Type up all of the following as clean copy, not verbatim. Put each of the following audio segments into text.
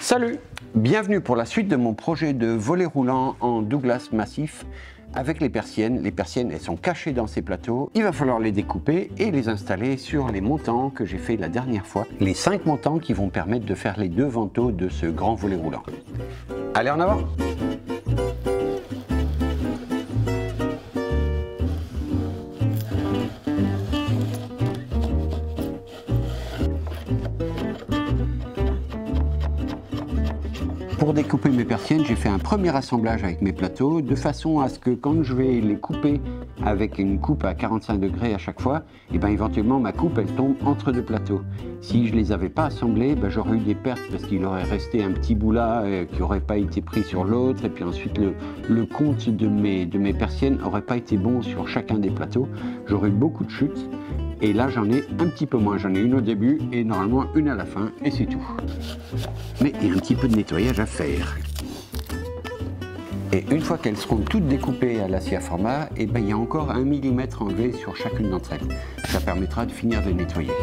Salut, bienvenue pour la suite de mon projet de volet roulant en Douglas massif avec les persiennes. Les persiennes, elles sont cachées dans ces plateaux. Il va falloir les découper et les installer sur les montants que j'ai fait la dernière fois. Les 5 montants qui vont permettre de faire les 2 vantaux de ce grand volet roulant. Allez, en avant! Pour découper mes persiennes, j'ai fait un premier assemblage avec mes plateaux de façon à ce que quand je vais les couper avec une coupe à 45 degrés à chaque fois, et bien éventuellement ma coupe elle tombe entre 2 plateaux. Si je ne les avais pas assemblés, j'aurais eu des pertes parce qu'il aurait resté un petit bout là qui n'aurait pas été pris sur l'autre, et puis ensuite le compte de mes persiennes n'aurait pas été bon sur chacun des plateaux. J'aurais eu beaucoup de chutes. Et là, j'en ai un petit peu moins. J'en ai une au début et normalement une à la fin, et c'est tout. Mais il y a un petit peu de nettoyage à faire. Et une fois qu'elles seront toutes découpées à la scie à format, il y a encore 1 mm enlevé sur chacune d'entre elles. Ça permettra de finir de nettoyer.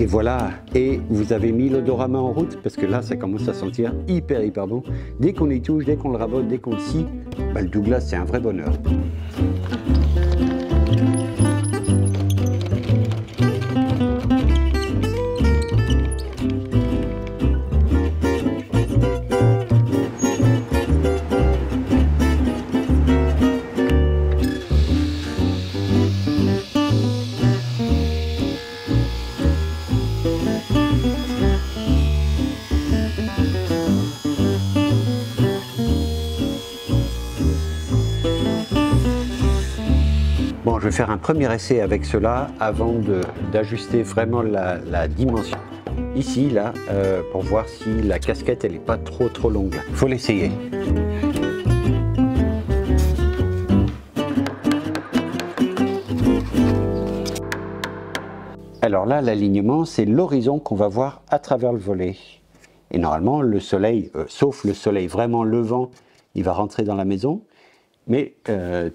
Et voilà, et vous avez mis l'odorama en route parce que là ça commence à sentir hyper bon. Dès qu'on y touche, dès qu'on le rabote, dès qu'on le scie, le Douglas c'est un vrai bonheur. Bon, je vais faire un premier essai avec cela avant d'ajuster vraiment la dimension. Ici, là, pour voir si la casquette elle n'est pas trop longue. Il faut l'essayer. Alors là, l'alignement, c'est l'horizon qu'on va voir à travers le volet. Et normalement, le soleil, sauf le soleil vraiment levant, il va rentrer dans la maison. Mais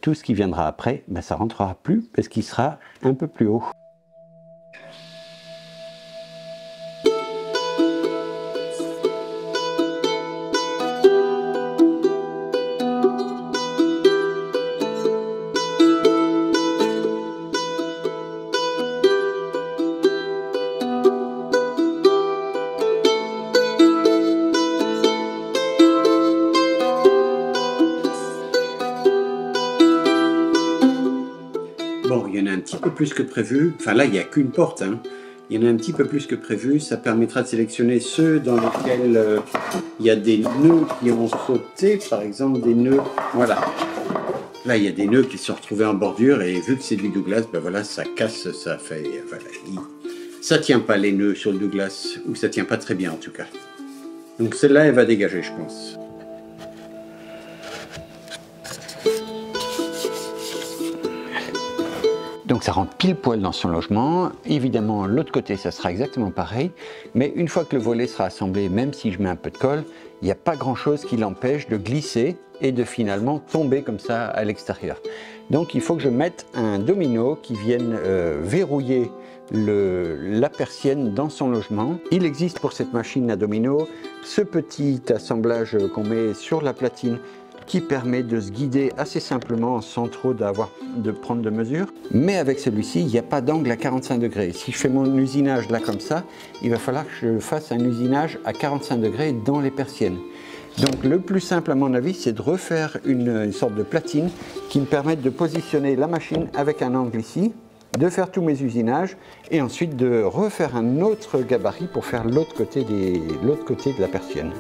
tout ce qui viendra après, ça ne rentrera plus parce qu'il sera un peu plus haut. Bon, il y en a un petit peu plus que prévu. Enfin là, il n'y a qu'une porte. Hein. Il y en a un petit peu plus que prévu. Ça permettra de sélectionner ceux dans lesquels il y a des nœuds qui ont sauté. Par exemple, des nœuds... Voilà. Là, il y a des nœuds qui se sont retrouvés en bordure. Et vu que c'est du Douglas, voilà, ça casse, ça fait... Voilà, ça tient pas les nœuds sur le Douglas. Ou ça tient pas très bien en tout cas. Donc celle-là, elle va dégager, je pense. Donc ça rentre pile poil dans son logement. Évidemment, l'autre côté, ça sera exactement pareil. Mais une fois que le volet sera assemblé, même si je mets un peu de colle, il n'y a pas grand-chose qui l'empêche de glisser et de finalement tomber comme ça à l'extérieur. Donc il faut que je mette un domino qui vienne verrouiller la persienne dans son logement. Il existe pour cette machine à domino ce petit assemblage qu'on met sur la platine qui permet de se guider assez simplement sans trop de prendre de mesure. Mais avec celui-ci, il n'y a pas d'angle à 45 degrés. Si je fais mon usinage là comme ça, il va falloir que je fasse un usinage à 45 degrés dans les persiennes. Donc le plus simple à mon avis, c'est de refaire une sorte de platine qui me permette de positionner la machine avec un angle ici, de faire tous mes usinages et ensuite de refaire un autre gabarit pour faire l'autre côté de la persienne.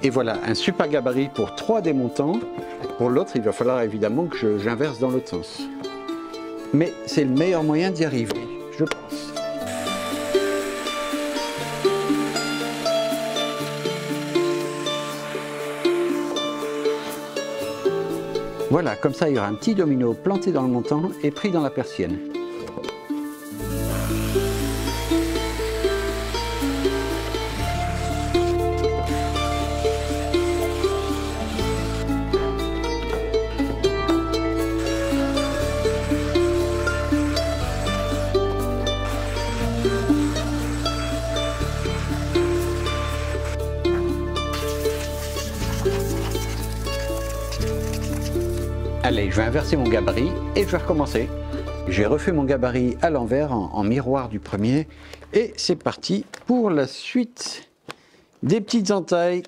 Et voilà, un super gabarit pour 3 démontants. Pour l'autre, il va falloir évidemment que j'inverse dans l'autre sens. Mais c'est le meilleur moyen d'y arriver, je pense. Voilà, comme ça il y aura un petit domino planté dans le montant et pris dans la persienne. Allez, je vais inverser mon gabarit et je vais recommencer. J'ai refait mon gabarit à l'envers en miroir du premier et c'est parti pour la suite des petites entailles.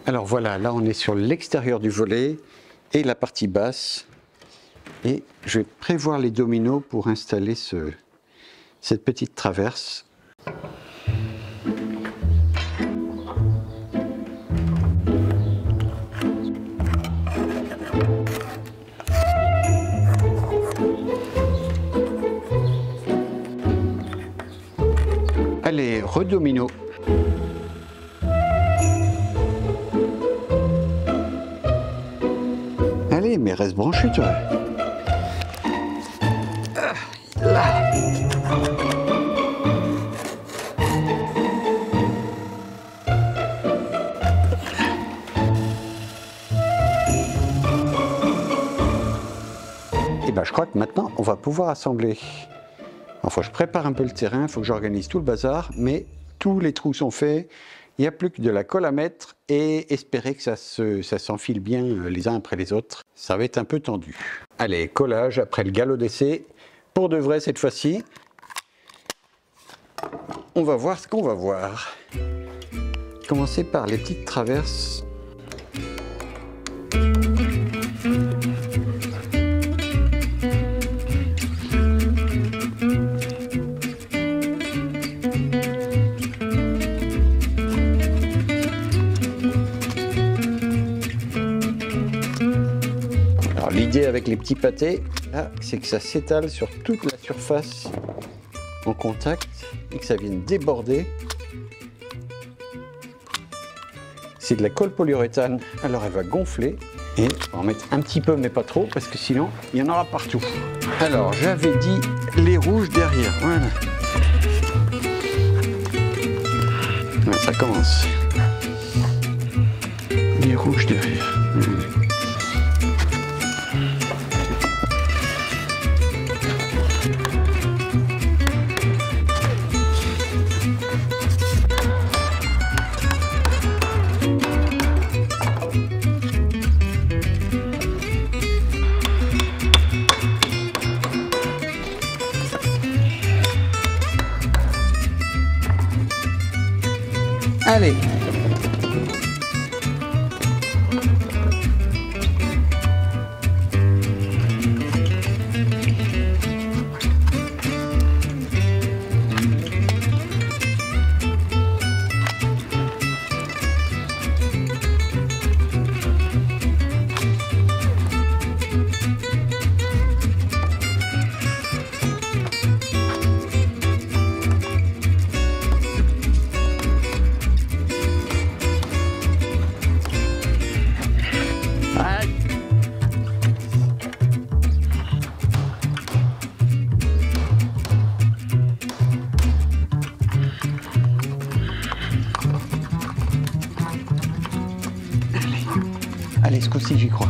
Alors voilà, là on est sur l'extérieur du volet et la partie basse. Et je vais prévoir les dominos pour installer cette petite traverse. Allez, redomino. Allez, mais reste branché, toi. Là. Et ben, je crois que maintenant, on va pouvoir assembler. Enfin, je prépare un peu le terrain, il faut que j'organise tout le bazar, mais tous les trous sont faits. Il n'y a plus que de la colle à mettre et espérer que ça s'enfile bien les uns après les autres. Ça va être un peu tendu. Allez, collage après le galop d'essai. Pour de vrai cette fois-ci. On va voir ce qu'on va voir. Commencer par les petites traverses. L'idée avec les petits pâtés, là, c'est que ça s'étale sur toute la surface en contact et que ça vienne déborder. C'est de la colle polyuréthane, alors elle va gonfler. Et on va en mettre un petit peu, mais pas trop, parce que sinon, il y en aura partout. Alors, j'avais dit les rouges derrière, voilà. Ouais, ça commence. Les rouges derrière. Allez. Allez, ce coup-ci, j'y crois.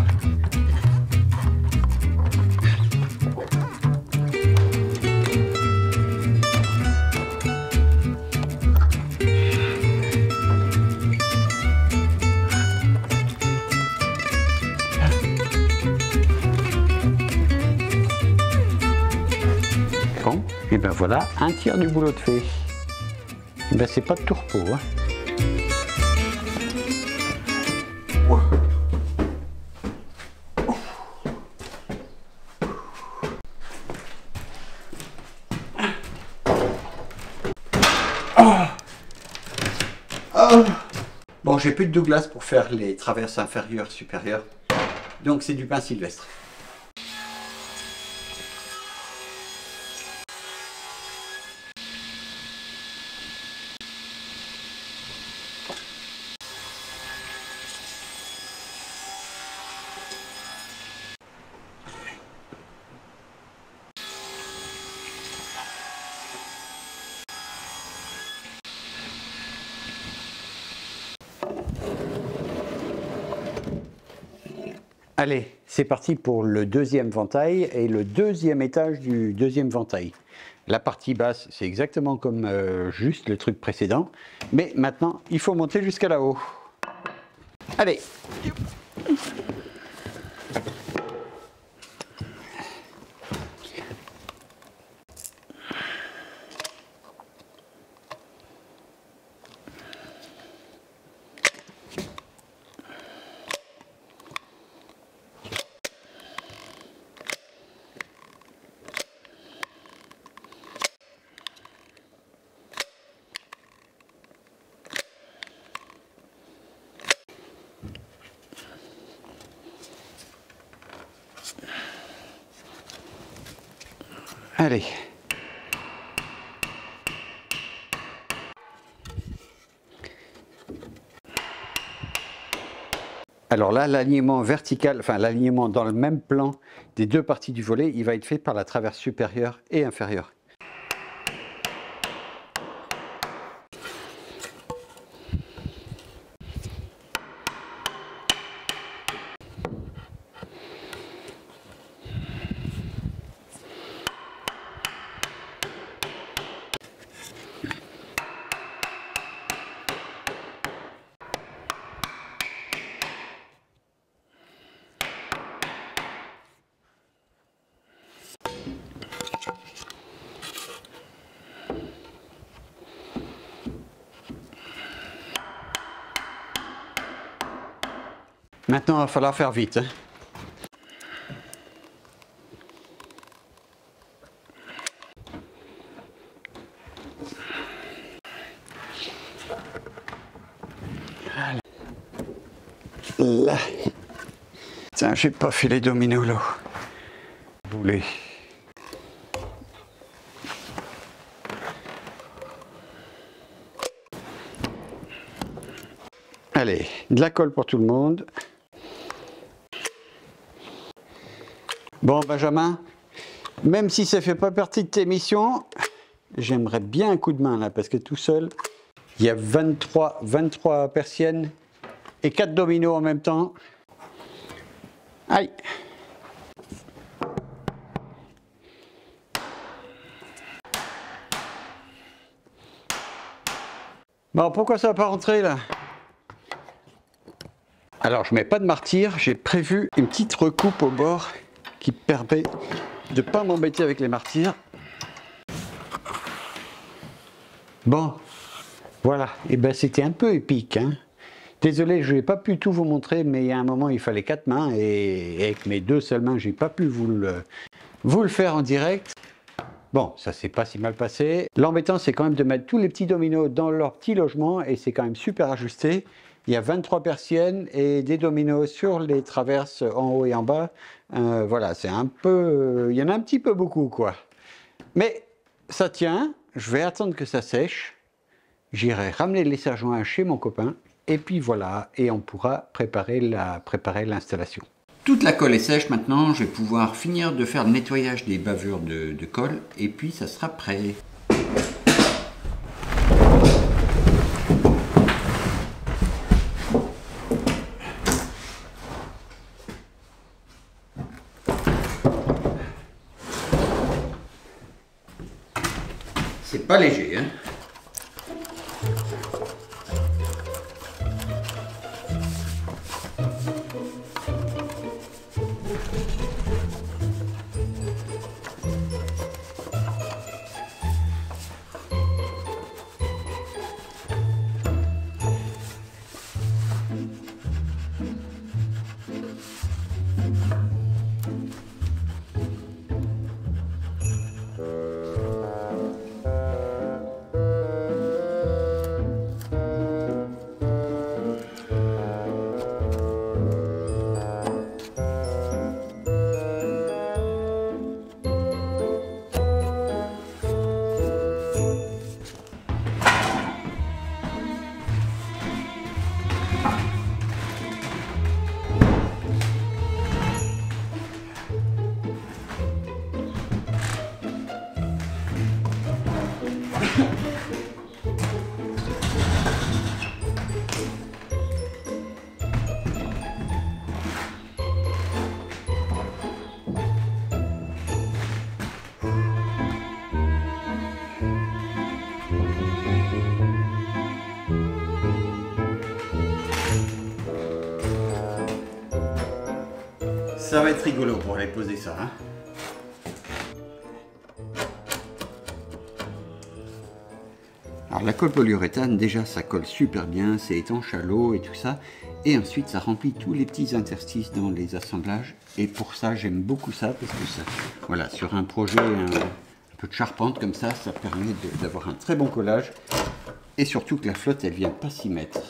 Bon, et ben voilà, un tiers du boulot de fait. Et ben c'est pas de tout repos, hein. Bon, j'ai plus de Douglas pour faire les traverses inférieures, supérieures, donc c'est du pain sylvestre. Allez, c'est parti pour le deuxième ventail et le deuxième étage du deuxième ventail. La partie basse, c'est exactement comme juste le truc précédent, mais maintenant, il faut monter jusqu'à là-haut. Allez. Allez. Alors là, l'alignement vertical, enfin l'alignement dans le même plan des deux parties du volet, il va être fait par la traverse supérieure et inférieure. Maintenant, il va falloir faire vite, hein. Là. Putain, j'ai pas fait les dominos là. Boulet. Allez, de la colle pour tout le monde. Bon, Benjamin, même si ça ne fait pas partie de tes missions, j'aimerais bien un coup de main là, parce que tout seul, il y a 23 persiennes et 4 dominos en même temps. Aïe! Bon, pourquoi ça va pas rentrer là? Alors, je mets pas de martyr, j'ai prévu une petite recoupe au bord qui permet de ne pas m'embêter avec les martyrs. Bon, voilà, et ben c'était un peu épique, hein. Désolé, je n'ai pas pu tout vous montrer, mais il y a un moment, il fallait 4 mains, et avec mes 2 seules mains, j'ai pas pu vous le faire en direct. Bon, ça s'est pas si mal passé. L'embêtant, c'est quand même de mettre tous les petits dominos dans leur petit logement, et c'est quand même super ajusté. Il y a 23 persiennes et des dominos sur les traverses en haut et en bas. Voilà, c'est un peu... il y en a un petit peu beaucoup, quoi. Mais ça tient, je vais attendre que ça sèche. J'irai ramener les serre-joints chez mon copain. Et puis voilà, et on pourra préparer l'installation. Toute la colle est sèche maintenant, je vais pouvoir finir de faire le nettoyage des bavures de colle. Et puis ça sera prêt. C'est pas léger, hein. Ça va être rigolo pour aller poser ça, hein. Alors la colle polyuréthane, déjà ça colle super bien, c'est étanche à l'eau et tout ça. Et ensuite ça remplit tous les petits interstices dans les assemblages. Et pour ça j'aime beaucoup ça, parce que ça, voilà, sur un projet un peu de charpente comme ça, ça permet d'avoir un très bon collage. Et surtout que la flotte elle vient pas s'y mettre.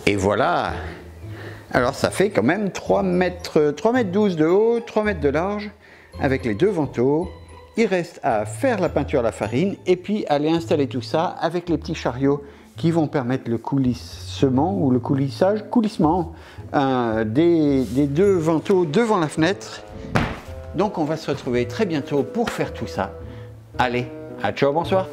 Et voilà. Alors ça fait quand même 3 mètres 12 de haut, 3 mètres de large, avec les 2 vantaux. Il reste à faire la peinture à la farine et puis aller installer tout ça avec les petits chariots qui vont permettre le coulissement ou le coulissement des 2 vantaux devant la fenêtre. Donc on va se retrouver très bientôt pour faire tout ça. Allez, à ciao, bonsoir.